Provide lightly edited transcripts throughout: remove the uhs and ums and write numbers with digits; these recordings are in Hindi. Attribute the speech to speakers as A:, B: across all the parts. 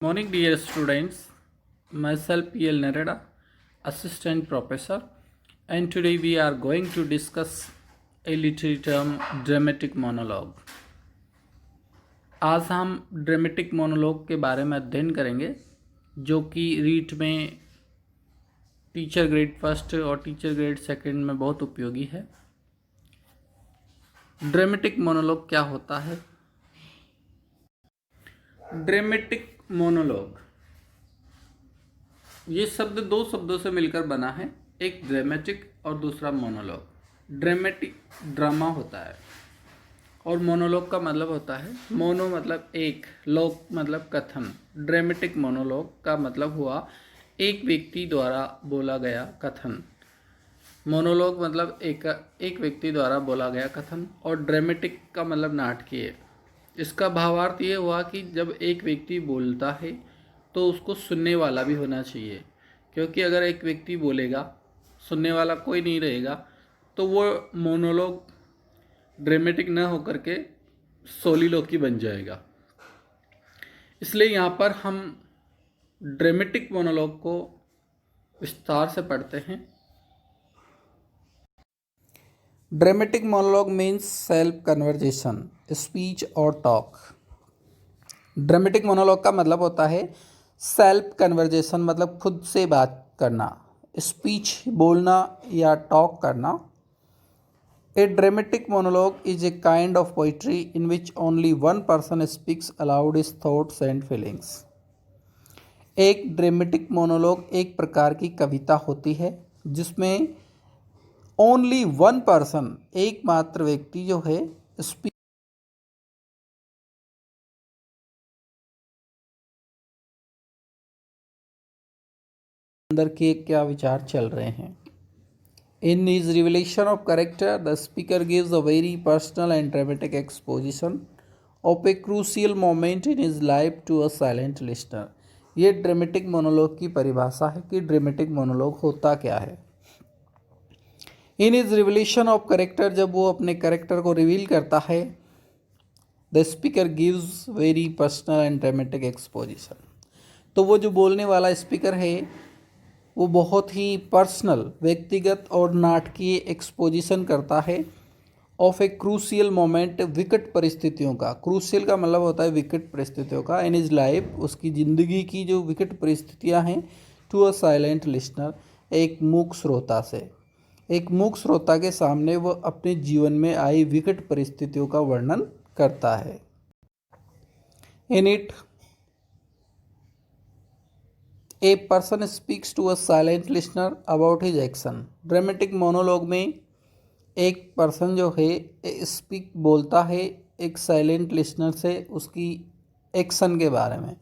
A: Morning, dear students. Myself P.L. Narada, Assistant Professor, and today we are going to discuss a literary term dramatic monologue. आज हम ड्रामेटिक मोनोलॉग के बारे में अध्ययन करेंगे जो कि रीट में टीचर ग्रेड फर्स्ट और टीचर ग्रेड सेकंड में बहुत उपयोगी है। ड्रामेटिक मोनोलॉग क्या होता है? ड्रामेटिक मोनोलॉग ये शब्द दो शब्दों से मिलकर बना है, एक ड्रामेटिक और दूसरा मोनोलॉग। ड्रामेटिक ड्रामा होता है और मोनोलॉग का मतलब होता है मोनो मतलब एक, लॉग मतलब कथन। ड्रामेटिक मोनोलॉग का मतलब हुआ एक व्यक्ति द्वारा बोला गया कथन। मोनोलॉग मतलब एक व्यक्ति द्वारा बोला गया कथन और ड्रामेटिक का मतलब नाटकीय। इसका भावार्थ ये हुआ कि जब एक व्यक्ति बोलता है तो उसको सुनने वाला भी होना चाहिए, क्योंकि अगर एक व्यक्ति बोलेगा सुनने वाला कोई नहीं रहेगा तो वो मोनोलॉग ड्रामेटिक न होकर के सोलिलोकी बन जाएगा। इसलिए यहाँ पर हम ड्रामेटिक मोनोलॉग को विस्तार से पढ़ते हैं। Dramatic monologue means self conversation, speech और टॉक। ड्रामेटिक मोनोलॉग का मतलब होता है सेल्फ कन्वर्जेशन मतलब खुद से बात करना, स्पीच बोलना या टॉक करना। A dramatic monologue is a kind of poetry in which only one person speaks aloud his thoughts and feelings. एक ड्रामेटिक मोनोलॉग एक प्रकार की कविता होती है जिसमें ओनली वन पर्सन, एकमात्र व्यक्ति जो है स्पीक अंदर के क्या विचार चल रहे हैं। In his revelation of character, the speaker gives a very personal and dramatic exposition of a crucial moment in his life to a silent listener. ये ड्रामेटिक मोनोलॉग की परिभाषा है कि ड्रामेटिक मोनोलॉग होता क्या है। In his revelation of character, जब वो अपने कैरेक्टर को रिवील करता है, the speaker gives very personal and dramatic exposition. तो वो जो बोलने वाला स्पीकर है वो बहुत ही पर्सनल, व्यक्तिगत और नाटकीय एक्सपोजिशन करता है ऑफ ए क्रूशियल मोमेंट, विकट परिस्थितियों का। क्रूशियल का मतलब होता है विकट परिस्थितियों का। इन इज लाइफ, उसकी ज़िंदगी की जो विकट परिस्थितियां हैं, टू अ साइलेंट लिसनर, एक मूक श्रोता से। एक मूक श्रोता के सामने वह अपने जीवन में आई विकट परिस्थितियों का वर्णन करता है। In it a person speaks to a silent listener about his action. Dramatic monologue में एक पर्सन जो है स्पीक बोलता है एक साइलेंट लिसनर से उसकी एक्शन के बारे में,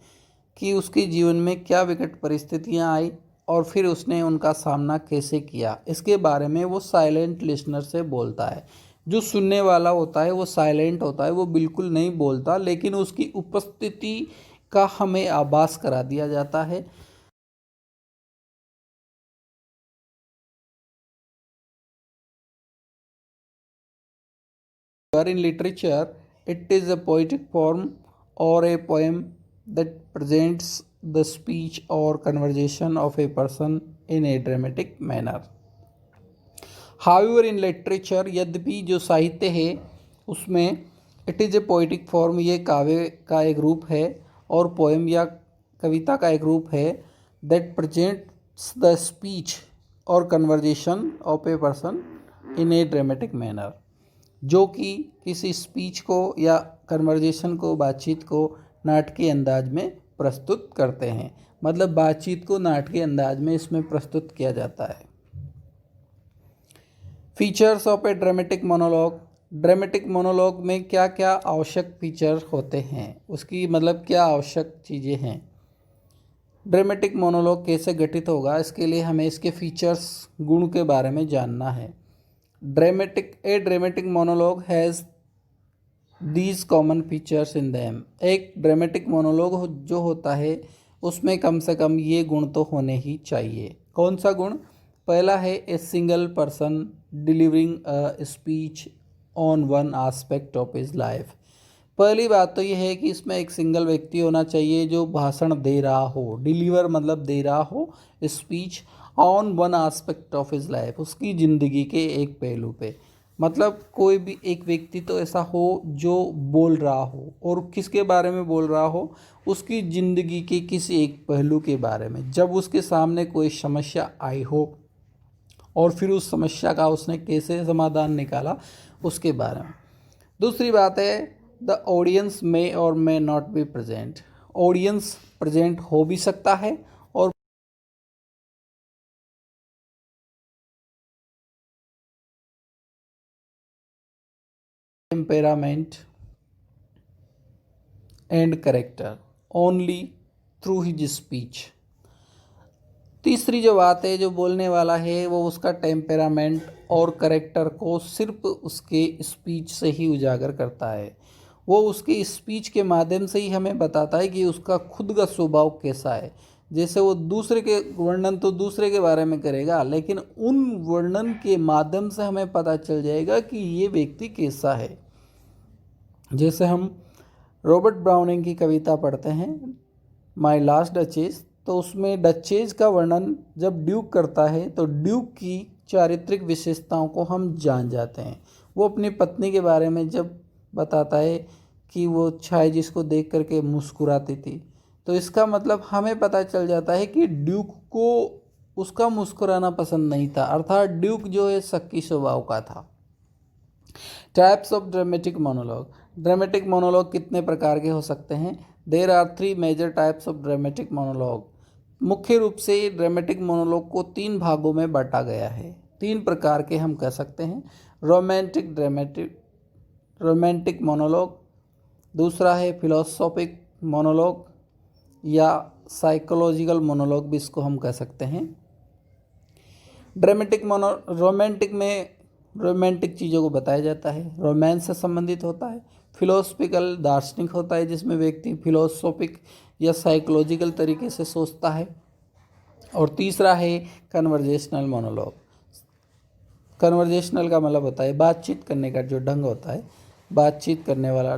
A: कि उसके जीवन में क्या विकट परिस्थितियां आई और फिर उसने उनका सामना कैसे किया। इसके बारे में वो साइलेंट लिसनर से बोलता है। जो सुनने वाला होता है वो साइलेंट होता है, वो बिल्कुल नहीं बोलता, लेकिन उसकी उपस्थिति का हमें आभास करा दिया जाता है। In literature, it is a poetic form or a poem that presents the speech or conversation of a person in a dramatic manner. However, in literature, यद्यपि जो साहित्य है उसमें it is a poetic form, ये काव्य का एक रूप है और पोएम या कविता का एक रूप है, that presents the speech or conversation of a person in a dramatic manner, जो कि किसी स्पीच को या कन्वर्जेशन को, बातचीत को नाटकीय अंदाज में प्रस्तुत करते हैं। मतलब बातचीत को नाटकीय अंदाज में इसमें प्रस्तुत किया जाता है। Features of A dramatic monologue. Dramatic monologue में क्या क्या आवश्यक फीचर होते हैं, उसकी मतलब क्या आवश्यक चीज़ें हैं। ड्रामेटिक मोनोलॉग कैसे गठित होगा, इसके लिए हमें इसके फीचर्स, गुण के बारे में जानना है। A dramatic monologue has these common features in them. एक ड्रामेटिक मोनोलॉग जो होता है उसमें कम से कम ये गुण तो होने ही चाहिए। कौन सा गुण? पहला है a single person delivering a speech on one aspect of his life. पहली बात तो यह है कि इसमें एक सिंगल व्यक्ति होना चाहिए जो भाषण दे रहा हो, डिलीवर मतलब दे रहा हो speech on one aspect of his life, उसकी ज़िंदगी के एक पहलू पे। मतलब कोई भी एक व्यक्ति तो ऐसा हो जो बोल रहा हो, और किसके बारे में बोल रहा हो, उसकी ज़िंदगी के किसी एक पहलू के बारे में, जब उसके सामने कोई समस्या आई हो और फिर उस समस्या का उसने कैसे समाधान निकाला उसके बारे में। दूसरी बात है द ऑडियंस मे और may not be present, audience present हो भी सकता है और temperament and character only through his speech. तीसरी जो बात है, जो बोलने वाला है वो उसका टेम्पेरामेंट और करेक्टर को सिर्फ उसके स्पीच से ही उजागर करता है। वो उसकी स्पीच के माध्यम से ही हमें बताता है कि उसका खुद का स्वभाव कैसा है। जैसे वो दूसरे के वर्णन तो दूसरे के बारे में करेगा, लेकिन उन वर्णन के माध्यम से हमें पता चल जाएगा कि ये व्यक्ति कैसा है। जैसे हम रॉबर्ट ब्राउनिंग की कविता पढ़ते हैं माई लास्ट डचेज, तो उसमें डचेज का वर्णन जब ड्यूक करता है तो ड्यूक की चारित्रिक विशेषताओं को हम जान जाते हैं। वो अपनी पत्नी के बारे में जब बताता है कि वो चाय जिसको देख करके मुस्कुराती थी, तो इसका मतलब हमें पता चल जाता है कि ड्यूक को उसका मुस्कुराना पसंद नहीं था, अर्थात ड्यूक जो है शक्की स्वभाव का था। Types of dramatic monologue, dramatic monologue कितने प्रकार के हो सकते हैं? There are 3 major types of dramatic monologue. मुख्य रूप से ड्रामेटिक मोनोलॉग को 3 भागों में बांटा गया है। 3 प्रकार के हम कह सकते हैं। रोमांटिक मोनोलॉग, दूसरा है फिलोसॉफिक मोनोलॉग या साइकोलॉजिकल मोनोलॉग भी इसको हम कह सकते हैं। रोमांटिक में रोमांटिक चीज़ों को बताया जाता है, रोमांस से संबंधित होता है। फिलोसफिकल दार्शनिक होता है, जिसमें व्यक्ति फिलोसॉफिक या साइकोलॉजिकल तरीके से सोचता है। और तीसरा है कन्वर्जेशनल मोनोलॉग। कन्वर्जेशनल का मतलब होता है बातचीत करने का जो ढंग होता है, बातचीत करने वाला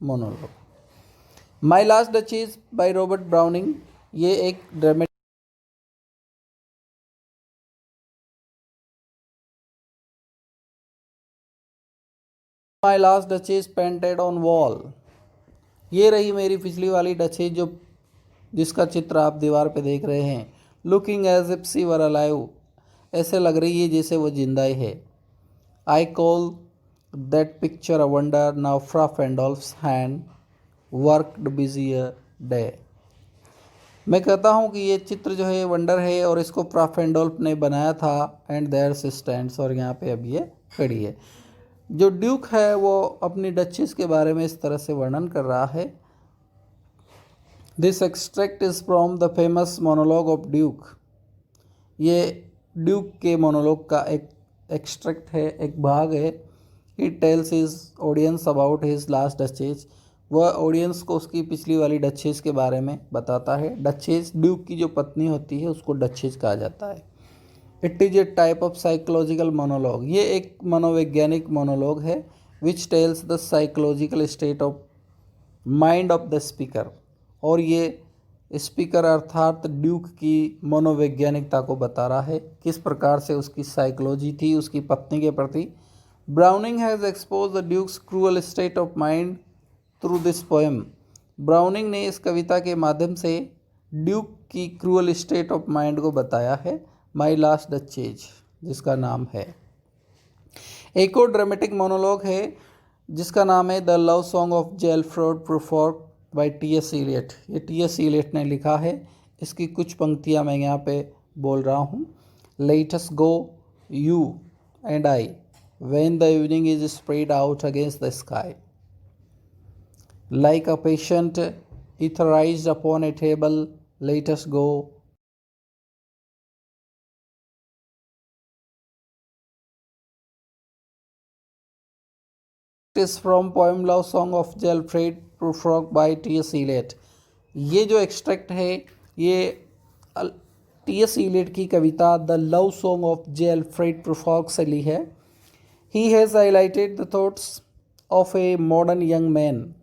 A: monologue. My last duchess by Robert browning, ये एक dramatic my last duchess painted on wall, ये रही मेरी पिछली वाली डचेज जो जिसका चित्र आप दीवार पे देख रहे हैं। Looking as if she were alive, ऐसे लग रही है जैसे वो जिंदा ही है। I call that picture a wonder, now Fra Pandolf's hand worked busy day. मैं कहता हूँ कि ये चित्र जो है वंडर है और इसको फ्रा फेंडोल्फ ने बनाया था। एंड देयर स्टैंड्स, और यहाँ पे अब ये खड़ी है। जो ड्यूक है वो अपनी डचेस के बारे में इस तरह से वर्णन कर रहा है। This extract is from the famous monologue of Duke, ये ड्यूक के मोनोलॉग का एक एक्सट्रैक्ट है, एक भाग है। He tells his audience about his last duchess, वह ऑडियंस को उसकी पिछली वाली डचेज के बारे में बताता है। डचेज ड्यूक की जो पत्नी होती है उसको डचेज कहा जाता है। It is a type of psychological monologue, ये एक मनोवैज्ञानिक मोनोलॉग है। Which tells the psychological state of mind of the speaker, और ये स्पीकर अर्थात ड्यूक की मनोवैज्ञानिकता को बता रहा है, किस प्रकार से उसकी साइकोलॉजी थी उसकी पत्नी के प्रति। Browning has expose the duke's cruel state of mind through this poem, Browning ने इस कविता के माध्यम से ड्यूक की क्रूअल स्टेट ऑफ माइंड को बताया है। माई लास्ट डचेज जिसका नाम है। एक और ड्रामेटिक मोनोलॉग है जिसका नाम है the love song of J Alfred Prufrock by T S. Eliot, ये टी.एस. इलियट ने लिखा है। इसकी कुछ पंक्तियाँ मैं यहाँ पे बोल रहा हूँ। Let us go you and I when the evening is spread out against the sky, like a patient etherized upon a table, let us go is from poem Love Song of Alfred Prufrock by T.S. Eliot। ये जो एक्सट्रैक्ट है ये टी.एस. इलियट की कविता the love song of J Alfred Prufrock से ली है। He has highlighted the thoughts of a modern young man,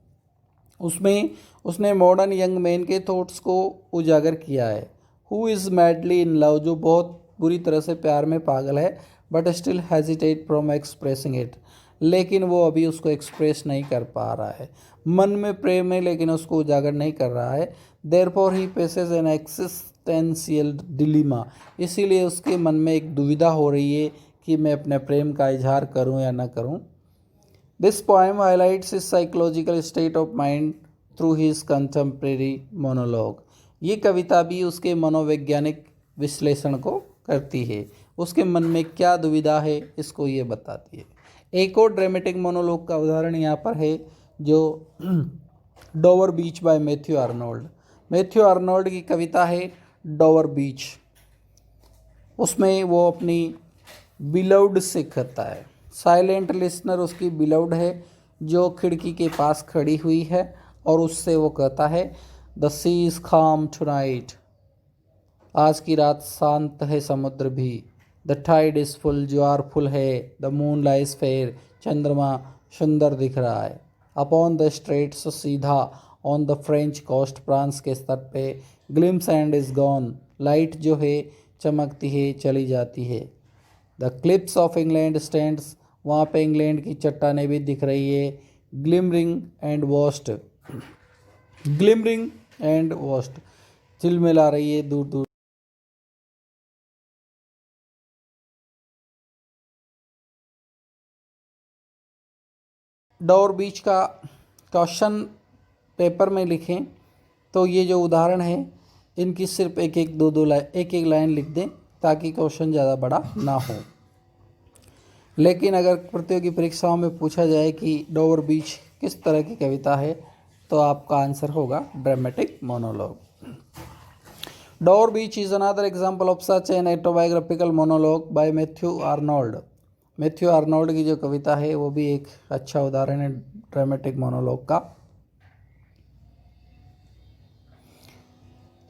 A: उसमें उसने मॉडर्न यंग मैन के थॉट्स को उजागर किया है। Who is madly in love, जो बहुत बुरी तरह से प्यार में पागल है, but still hesitate from expressing it, लेकिन वो अभी उसको एक्सप्रेस नहीं कर पा रहा है। मन में प्रेम है लेकिन उसको उजागर नहीं कर रहा है। Therefore he faces an existential dilemma, इसीलिए उसके मन में एक दुविधा हो रही है कि मैं अपने प्रेम का इजहार करूं या ना करूं। This poem highlights his psychological state of mind through his contemporary monologue, ये कविता भी उसके मनोवैज्ञानिक विश्लेषण को करती है, उसके मन में क्या दुविधा है इसको ये बताती है। एक और ड्रामेटिक मोनोलॉग का उदाहरण यहाँ पर है जो डोवर बीच bye Matthew Arnold. Matthew Arnold की कविता है डोवर बीच, उसमें वो अपनी बिलव्ड से कहता है। साइलेंट लिसनर उसकी बिलव्ड है जो खिड़की के पास खड़ी हुई है, और उससे वो कहता है the sea is calm tonight, आज की रात शांत है समुद्र भी। द टाइड इज़ फुल, ज्वार फुल है। द मून लाइज फेयर, चंद्रमा सुंदर दिख रहा है। अपॉन द स्ट्रेट्स, सीधा। On the French coast, France के तट पे। Gleams and is gone, light जो है चमकती है चली जाती है। The cliffs of England stands, वहाँ पे इंग्लैंड की चट्टानें भी दिख रही है। ग्लिमरिंग एंड वॉस्ट, ग्लिमरिंग एंड वॉस्ट, चिलमिला रही है दूर दूर। डोर बीच का क्वेश्चन पेपर में लिखें तो ये जो उदाहरण है इनकी सिर्फ एक एक दो लाइन, एक एक लाइन लिख दें ताकि क्वेश्चन ज़्यादा बड़ा ना हो। लेकिन अगर प्रतियोगी परीक्षाओं में पूछा जाए कि डोवर बीच किस तरह की कविता है तो आपका आंसर होगा dramatic monologue. Dover beach is another example of such an autobiographical monologue bye Matthew Arnold. Matthew Arnold की जो कविता है वो भी एक अच्छा उदाहरण है ड्रामेटिक मोनोलॉग का।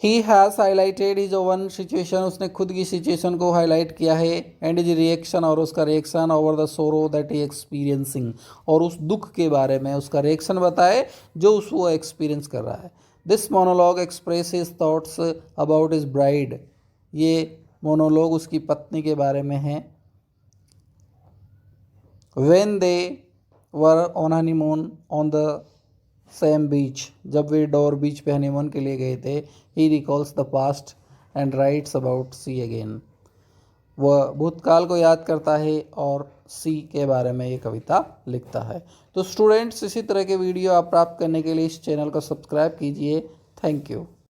A: ही has highlighted his oven situation, उसने खुद की सिचुएशन को हाईलाइट किया है। एंड इज रिएक्शन, और उसका रिएक्शन ओवर द सोरो दैट ही एक्सपीरियंसिंग, और उस दुख के बारे में उसका रिएक्शन बताए जो वो एक्सपीरियंस कर रहा है। This monologue express his thoughts about his bride, ये मोनोलॉग उसकी पत्नी के बारे में है। When they were on honeymoon on the same beach, जब वे डोर बीच पे हनीमून के लिए गए थे। he recalls the past and writes about sea again, वह भूतकाल को याद करता है और सी के बारे में ये कविता लिखता है। तो स्टूडेंट्स, इसी तरह के वीडियो आप प्राप्त करने के लिए इस चैनल को सब्सक्राइब कीजिए। Thank you.